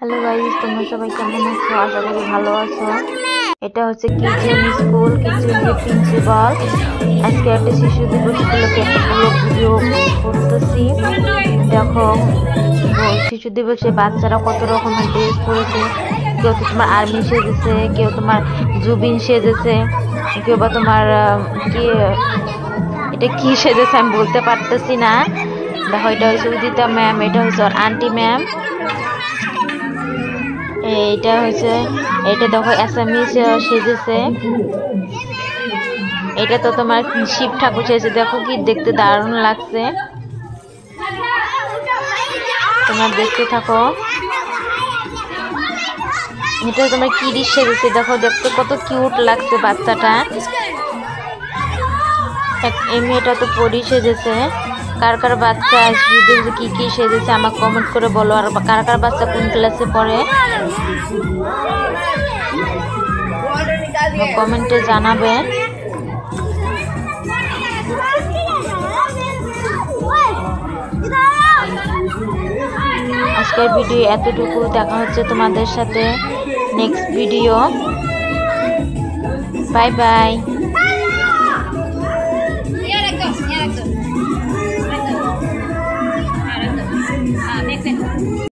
Hello guys, তোমরা সবাই কেমন আছো? আশা করি ভালো আছো। এটা হচ্ছে কিচেন স্কুল, কিচেনের প্রিন্সিপাল। আজকে একটা শিশু দিবস উপলক্ষে একটা ব্লগ ভিডিও করতেছি। দেখো, শিশু দিবসে বাচ্চারা কত রকমের ড্রেস পরেছে। কেউ তো তোমার আর্মি সেজেছে, কেউ তোমার জুবিন সেজেছে, কেউ বা তোমার কি এটা কি সেজেছে আমি বলতে পারতেছি না। দেখো, এটা হচ্ছে উদিতা ম্যাম, এটা হচ্ছে ওর আন্টি ম্যাম। এটা দেখো অ্যাসামিস সেজেছে। এটা তো তোমার শিব ঠাকুর সেজেছে। দেখো কি দেখতে দারুণ লাগছে, তোমার দেখতে থাকো। এটা তোমার কিরিশ সেজেছে। দেখো দেখতে কত কিউট লাগছে বাচ্চাটা। এই মেয়েটা তো পরি সেজেছে। কার কার বাচ্চা কি কি সেজেছে আমাকে কমেন্ট করে বলো। আর কার কার বাচ্চা কোন ক্লাসে পড়ে কমেন্টে জানাবে। আজকের ভিডিও এতটুকু। দেখা হচ্ছে তোমাদের সাথে নেক্সট ভিডিও। Bye bye.